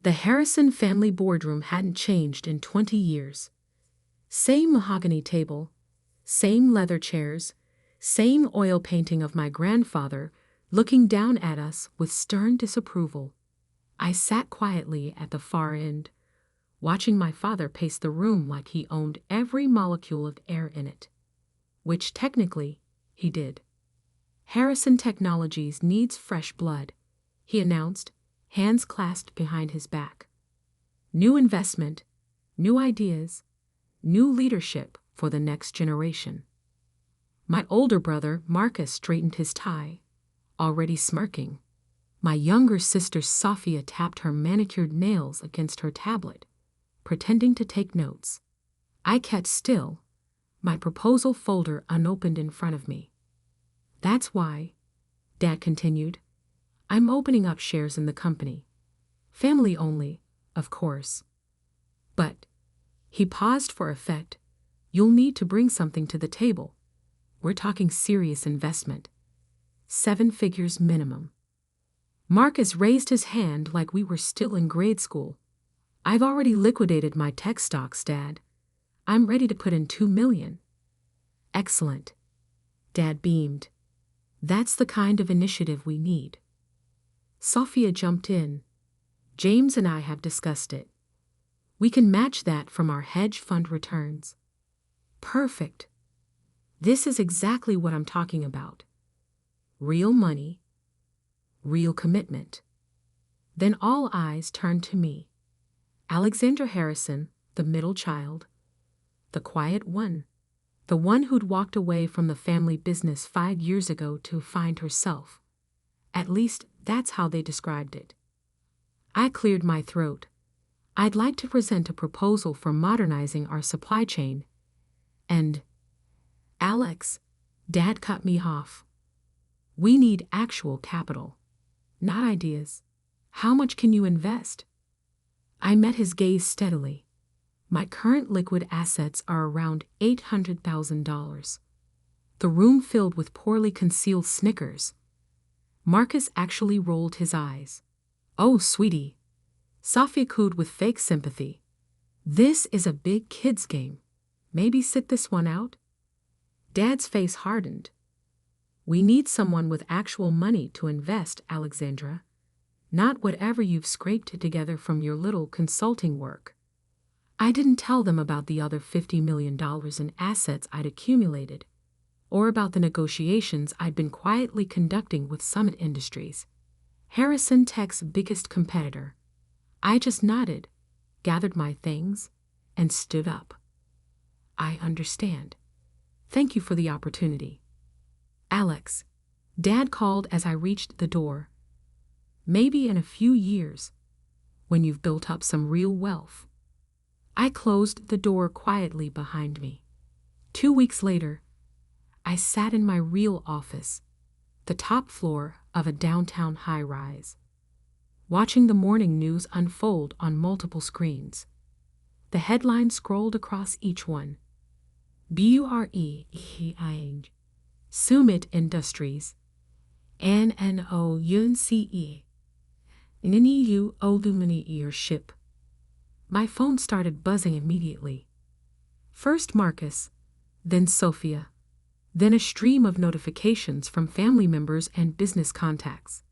The Harrison family boardroom hadn't changed in 20 years. Same mahogany table, same leather chairs, same oil painting of my grandfather looking down at us with stern disapproval. I sat quietly at the far end, watching my father pace the room like he owned every molecule of air in it. Which technically, he did. Harrison Technologies needs fresh blood, he announced, hands clasped behind his back. New investment, new ideas, new leadership for the next generation. My older brother, Marcus, straightened his tie, already smirking. My younger sister, Sophia, tapped her manicured nails against her tablet, pretending to take notes. I kept still, my proposal folder unopened in front of me. That's why, Dad continued, I'm opening up shares in the company. Family only, of course. But, he paused for effect, you'll need to bring something to the table. We're talking serious investment. 7 figures minimum. Marcus raised his hand like we were still in grade school. I've already liquidated my tech stocks, Dad. I'm ready to put in $2 million. Excellent. Dad beamed. That's the kind of initiative we need. Sophia jumped in. James and I have discussed it. We can match that from our hedge fund returns. Perfect. This is exactly what I'm talking about. Real money, real commitment. Then all eyes turned to me. Alexandra Harrison, the middle child, the quiet one, the one who'd walked away from the family business 5 years ago to find herself. At least, that's how they described it. I cleared my throat. I'd like to present a proposal for modernizing our supply chain. And, Alex, Dad cut me off. We need actual capital, not ideas. How much can you invest? I met his gaze steadily. My current liquid assets are around $800,000. The room filled with poorly concealed snickers. Marcus actually rolled his eyes. Oh, sweetie. Sophia cooed with fake sympathy. This is a big kids game. Maybe sit this one out? Dad's face hardened. We need someone with actual money to invest, Alexandra. Not whatever you've scraped together from your little consulting work. I didn't tell them about the other $50 million in assets I'd accumulated, or about the negotiations I'd been quietly conducting with Summit Industries, Harrison Tech's biggest competitor. I just nodded, gathered my things, and stood up. I understand. Thank you for the opportunity. Alex, Dad called as I reached the door. Maybe in a few years, when you've built up some real wealth. I closed the door quietly behind me. 2 weeks later, I sat in my real office, the top floor of a downtown high-rise, watching the morning news unfold on multiple screens. The headline scrolled across each one. BUREING, Summit Industries, NNOUNCE, NNEU Alumni ship. My phone started buzzing immediately. First Marcus, then Sophia, then a stream of notifications from family members and business contacts.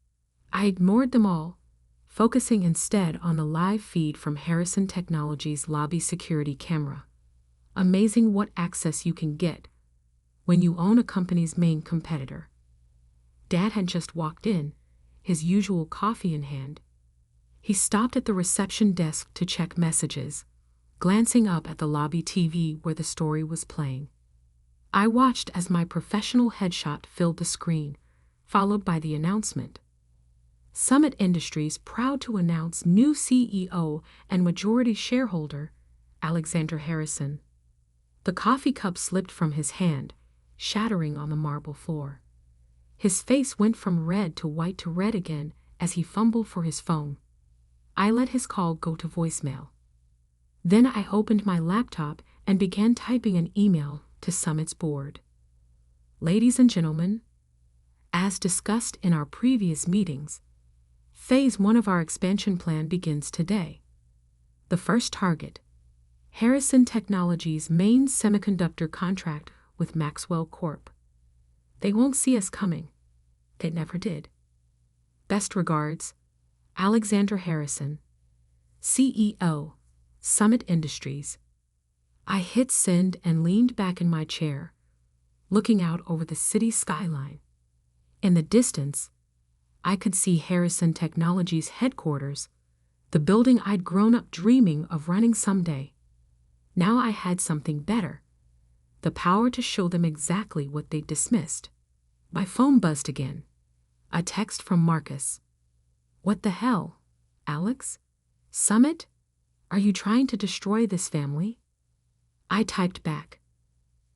I ignored them all, focusing instead on the live feed from Harrison Technologies' lobby security camera. Amazing what access you can get when you own a company's main competitor. Dad had just walked in, his usual coffee in hand. He stopped at the reception desk to check messages, glancing up at the lobby TV where the story was playing. I watched as my professional headshot filled the screen, followed by the announcement. Summit Industries proud to announce new CEO and majority shareholder, Alexandra Harrison. The coffee cup slipped from his hand, shattering on the marble floor. His face went from red to red again as he fumbled for his phone. I let his call go to voicemail. Then I opened my laptop and began typing an email to Summit's board. Ladies and gentlemen, as discussed in our previous meetings, Phase 1 of our expansion plan begins today. The first target: Harrison Technologies' main semiconductor contract with Maxwell Corp. They won't see us coming. They never did. Best regards, Alexandra Harrison, CEO, Summit Industries. I hit send and leaned back in my chair, looking out over the city skyline. In the distance, I could see Harrison Technologies' headquarters, the building I'd grown up dreaming of running someday. Now I had something better: the power to show them exactly what they'd dismissed. My phone buzzed again. A text from Marcus. "What the hell, Alex? Summit? Are you trying to destroy this family?" I typed back,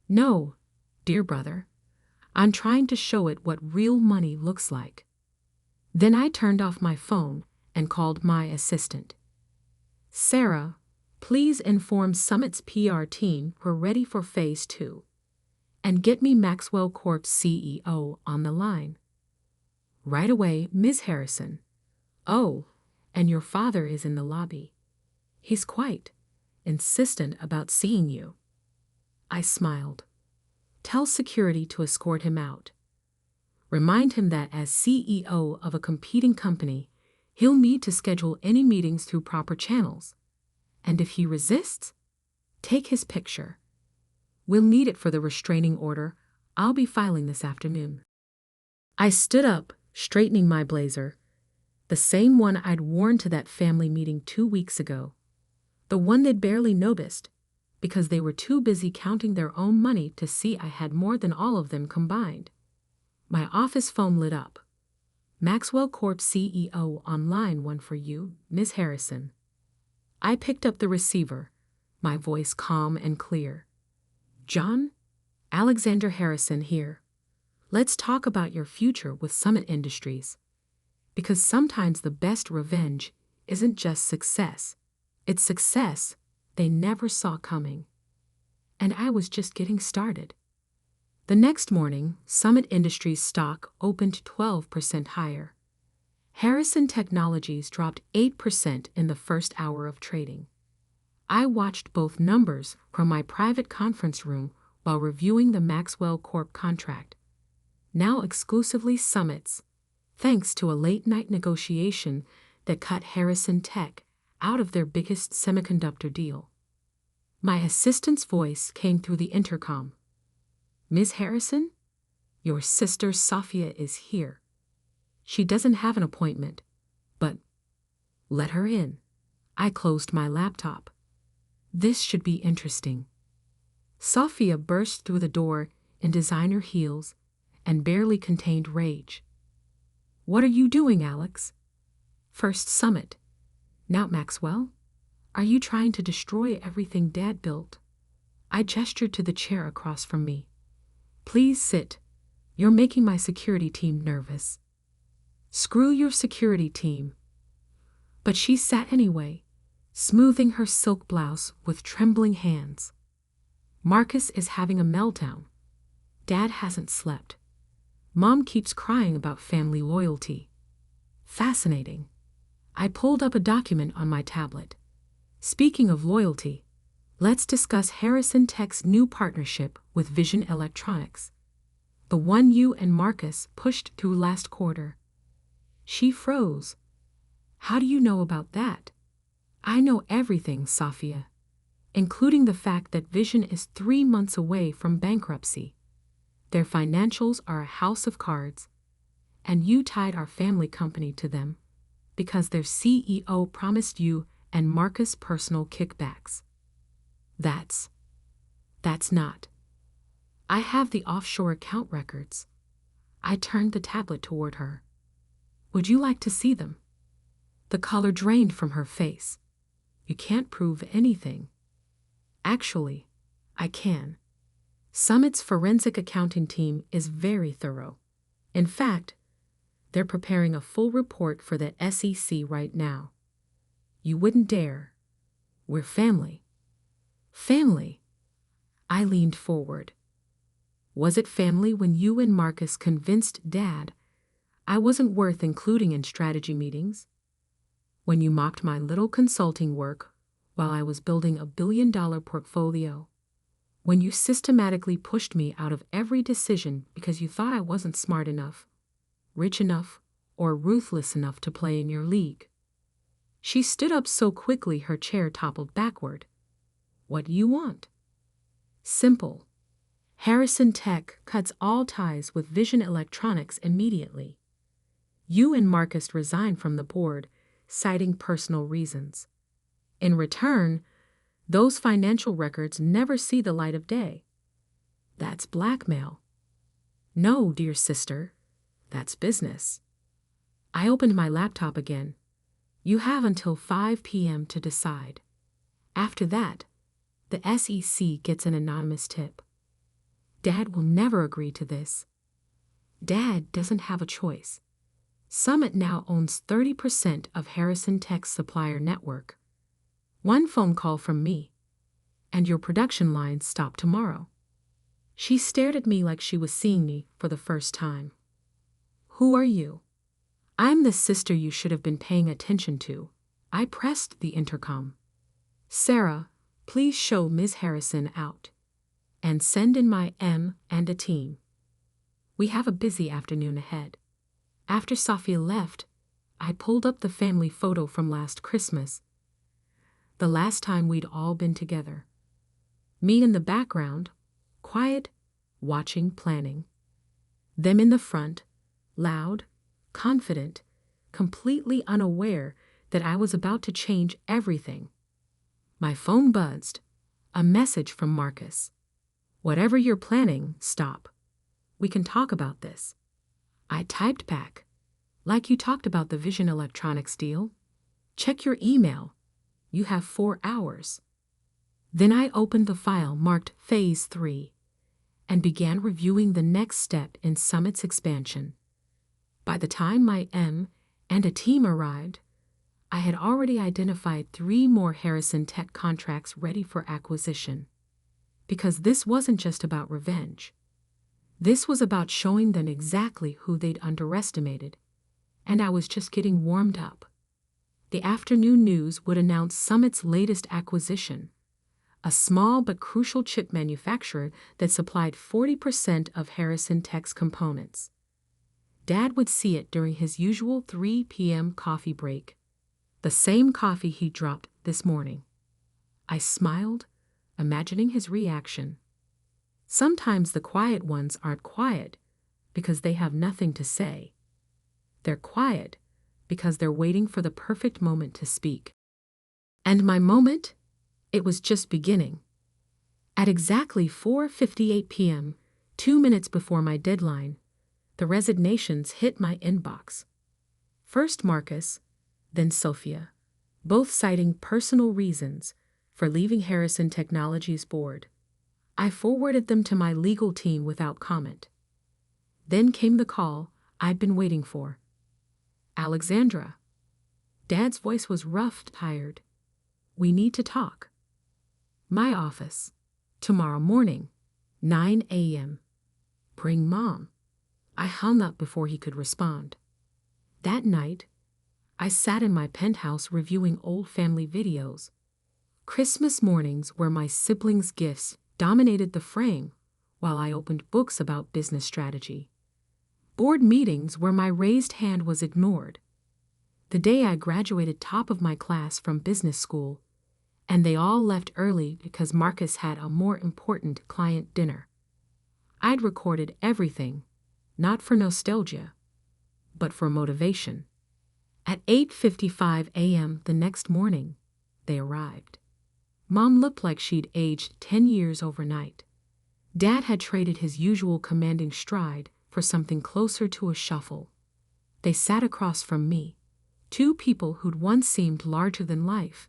"No, dear brother. I'm trying to show it what real money looks like." Then I turned off my phone and called my assistant. "Sarah, please inform Summit's PR team we're ready for Phase 2. And get me Maxwell Corp's CEO on the line." "Right away, Ms. Harrison." "Oh, and your father is in the lobby. He's quite insistent about seeing you." I smiled. "Tell security to escort him out. Remind him that as CEO of a competing company, he'll need to schedule any meetings through proper channels. And if he resists, take his picture. We'll need it for the restraining order I'll be filing this afternoon." I stood up, straightening my blazer, the same one I'd worn to that family meeting 2 weeks ago, the one they'd barely noticed because they were too busy counting their own money to see I had more than all of them combined. My office phone lit up. "Maxwell Corp CEO on line 1 for you, Ms. Harrison." I picked up the receiver, my voice calm and clear. "John, Alexandra Harrison here. Let's talk about your future with Summit Industries. Because sometimes the best revenge isn't just success. It's success they never saw coming." And I was just getting started. The next morning, Summit Industries stock opened 12% higher. Harrison Technologies dropped 8% in the first hour of trading. I watched both numbers from my private conference room while reviewing the Maxwell Corp contract, now exclusively Summit's, thanks to a late-night negotiation that cut Harrison Tech out of their biggest semiconductor deal. My assistant's voice came through the intercom. "Ms. Harrison, your sister Sophia is here. She doesn't have an appointment, but let her in." I closed my laptop. This should be interesting. Sophia burst through the door in designer heels and barely contained rage. "What are you doing, Alex? First Summit, now Maxwell? Are you trying to destroy everything Dad built?" I gestured to the chair across from me. "Please sit. You're making my security team nervous." "Screw your security team." But she sat anyway, smoothing her silk blouse with trembling hands. "Marcus is having a meltdown. Dad hasn't slept. Mom keeps crying about family loyalty." Fascinating. I pulled up a document on my tablet. "Speaking of loyalty, let's discuss Harrison Tech's new partnership with Vision Electronics. The one you and Marcus pushed through last quarter." She froze. "How do you know about that?" "I know everything, Sophia, including the fact that Vision is 3 months away from bankruptcy. Their financials are a house of cards, and you tied our family company to them because their CEO promised you and Marcus personal kickbacks." That's not. I have the offshore account records." I turned the tablet toward her. "Would you like to see them?" The color drained from her face. "You can't prove anything." "Actually, I can. Summit's forensic accounting team is very thorough. In fact, they're preparing a full report for the SEC right now. You wouldn't dare. We're family." "Family?" I leaned forward. "Was it family when you and Marcus convinced Dad I wasn't worth including in strategy meetings. When you mocked my little consulting work while I was building a billion-dollar portfolio. When you systematically pushed me out of every decision because you thought I wasn't smart enough, rich enough, or ruthless enough to play in your league. She stood up so quickly her chair toppled backward. What do you want? Simple. Harrison Tech cuts all ties with Vision Electronics immediately. You and Marcus resign from the board, citing personal reasons. In return, those financial records never see the light of day. That's blackmail. No, dear sister, that's business. I opened my laptop again. You have until 5 p.m. to decide. After that, the SEC gets an anonymous tip. Dad will never agree to this. Dad doesn't have a choice. Summit now owns 30% of Harrison Tech's supplier network. One phone call from me, and your production lines stop tomorrow. She stared at me like she was seeing me for the first time. Who are you? I'm the sister you should have been paying attention to. I pressed the intercom. Sarah, please show Ms. Harrison out. And send in my M and a team. We have a busy afternoon ahead. After Sophia left, I pulled up the family photo from last Christmas. The last time we'd all been together. Me in the background, quiet, watching, planning. Them in the front, loud, confident, completely unaware that I was about to change everything. My phone buzzed. A message from Marcus. Whatever you're planning, stop. We can talk about this. I typed back. Like you talked about the Vision Electronics deal. Check your email. You have 4 hours. Then I opened the file marked Phase 3 and began reviewing the next step in Summit's expansion. By the time my M and a team arrived, I had already identified 3 more Harrison Tech contracts ready for acquisition. Because this wasn't just about revenge. This was about showing them exactly who they'd underestimated, and I was just getting warmed up. The afternoon news would announce Summit's latest acquisition, a small but crucial chip manufacturer that supplied 40% of Harrison Tech's components. Dad would see it during his usual 3 p.m. coffee break, the same coffee he dropped this morning. I smiled, imagining his reaction. Sometimes the quiet ones aren't quiet because they have nothing to say. They're quiet because they're waiting for the perfect moment to speak. And my moment? It was just beginning. At exactly 4:58 p.m., 2 minutes before my deadline, the resignations hit my inbox. First Marcus, then Sophia, both citing personal reasons for leaving Harrison Technologies board. I forwarded them to my legal team without comment. Then came the call I'd been waiting for. Alexandra. Dad's voice was rough, tired. We need to talk. My office. Tomorrow morning, 9 a.m. Bring Mom. I hung up before he could respond. That night, I sat in my penthouse reviewing old family videos. Christmas mornings where my siblings' gifts dominated the frame while I opened books about business strategy. Board meetings where my raised hand was ignored. The day I graduated top of my class from business school, and they all left early because Marcus had a more important client dinner. I'd recorded everything, not for nostalgia, but for motivation. At 8:55 a.m. the next morning, they arrived. Mom looked like she'd aged 10 years overnight. Dad had traded his usual commanding stride for something closer to a shuffle. They sat across from me, 2 people who'd once seemed larger than life,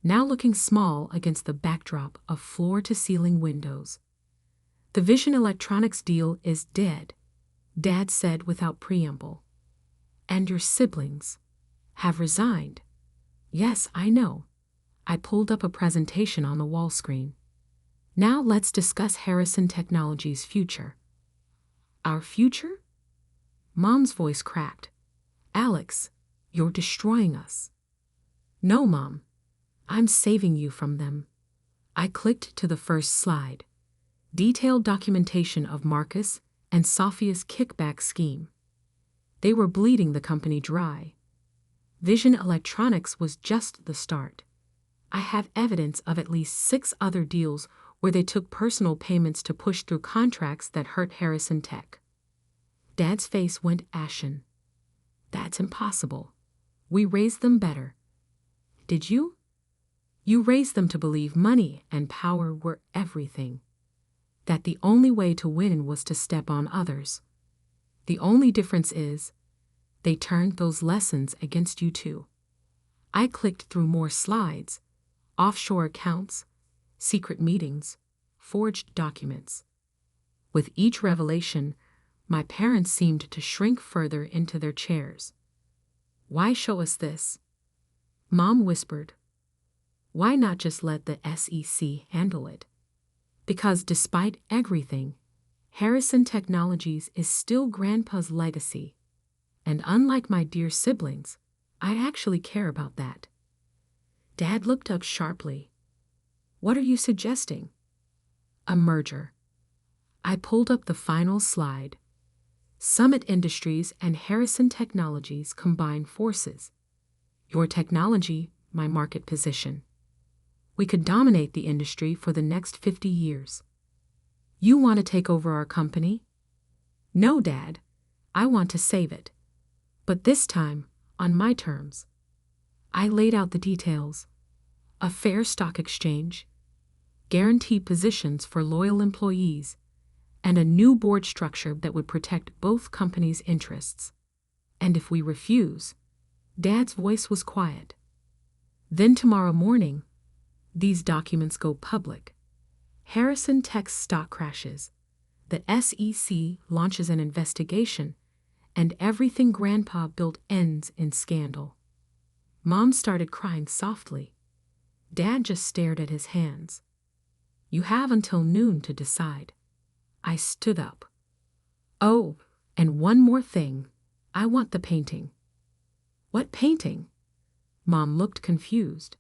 now looking small against the backdrop of floor-to-ceiling windows. The Vision Electronics deal is dead, Dad said without preamble. And your siblings have resigned. Yes, I know. I pulled up a presentation on the wall screen. Now let's discuss Harrison Technologies' future. Our future? Mom's voice cracked. Alex, you're destroying us. No, Mom. I'm saving you from them. I clicked to the first slide. Detailed documentation of Marcus and Sophia's kickback scheme. They were bleeding the company dry. Vision Electronics was just the start. I have evidence of at least 6 other deals where they took personal payments to push through contracts that hurt Harrison Tech. Dad's face went ashen. That's impossible. We raised them better. Did you? You raised them to believe money and power were everything. That the only way to win was to step on others. The only difference is, they turned those lessons against you too. I clicked through more slides, offshore accounts, secret meetings, forged documents. With each revelation, my parents seemed to shrink further into their chairs. Why show us this? Mom whispered. Why not just let the SEC handle it? Because despite everything, Harrison Technologies is still Grandpa's legacy. And unlike my dear siblings, I actually care about that. Dad looked up sharply. What are you suggesting? A merger. I pulled up the final slide. Summit Industries and Harrison Technologies combine forces. Your technology, my market position. We could dominate the industry for the next 50 years. You want to take over our company? No, Dad. I want to save it. But this time, on my terms. I laid out the details. A fair stock exchange, guaranteed positions for loyal employees, and a new board structure that would protect both companies' interests. And if we refuse, Dad's voice was quiet. Then tomorrow morning, these documents go public. Harrison Tech's stock crashes. The SEC launches an investigation, and everything Grandpa built ends in scandal. Mom started crying softly. Dad just stared at his hands. You have until noon to decide. I stood up. Oh, and one more thing. I want the painting. What painting? Mom looked confused.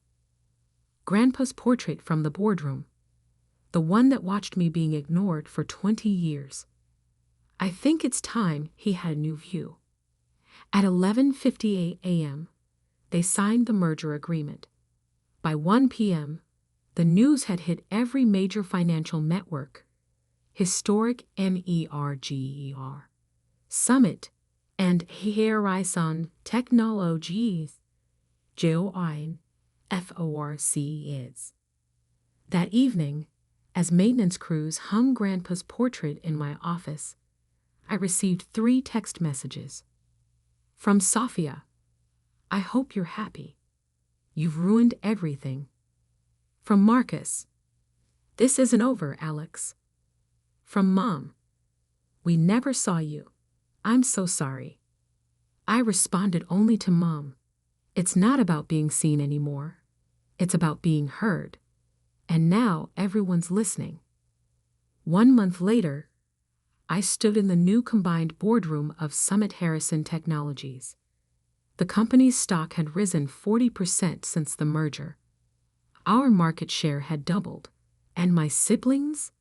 Grandpa's portrait from the boardroom. The one that watched me being ignored for 20 years. I think it's time he had a new view. At 11:58 a.m., they signed the merger agreement. By 1 p.m., the news had hit every major financial network. Historic MERGER, Summit, and Harrison Technologies, JOIN-FORC. That evening, as maintenance crews hung Grandpa's portrait in my office, I received 3 text messages. From Sophia, I hope you're happy. You've ruined everything. From Marcus, this isn't over, Alex. From Mom, we never saw you. I'm so sorry. I responded only to Mom. It's not about being seen anymore. It's about being heard. And now everyone's listening. 1 month later, I stood in the new combined boardroom of Summit Harrison Technologies. The company's stock had risen 40% since the merger. Our market share had doubled. And my siblings?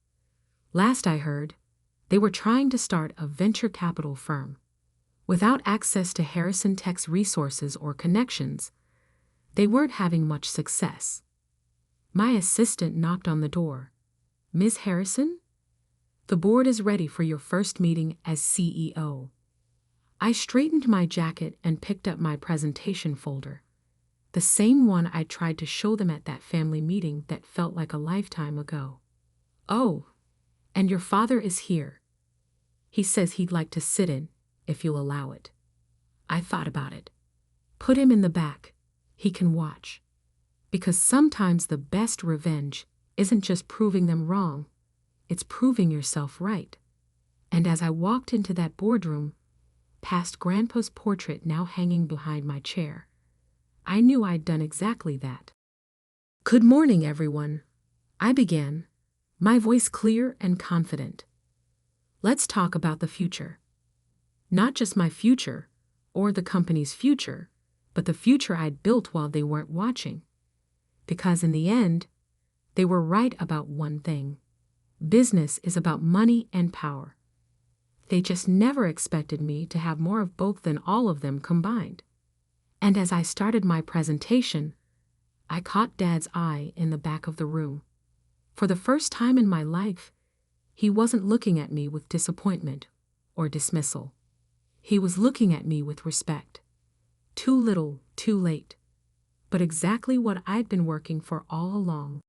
Last I heard, they were trying to start a venture capital firm. Without access to Harrison Tech's resources or connections, they weren't having much success. My assistant knocked on the door. Ms. Harrison? The board is ready for your first meeting as CEO. I straightened my jacket and picked up my presentation folder. The same one I tried to show them at that family meeting that felt like a lifetime ago. Oh, and your father is here. He says he'd like to sit in, if you'll allow it. I thought about it. Put him in the back. He can watch. Because sometimes the best revenge isn't just proving them wrong, it's proving yourself right. And as I walked into that boardroom, past Grandpa's portrait now hanging behind my chair, I knew I'd done exactly that. Good morning, everyone. I began, my voice clear and confident. Let's talk about the future. Not just my future, or the company's future, but the future I'd built while they weren't watching. Because in the end, they were right about one thing. Business is about money and power. They just never expected me to have more of both than all of them combined. And as I started my presentation, I caught Dad's eye in the back of the room. For the first time in my life, he wasn't looking at me with disappointment or dismissal. He was looking at me with respect. Too little, too late. But exactly what I'd been working for all along.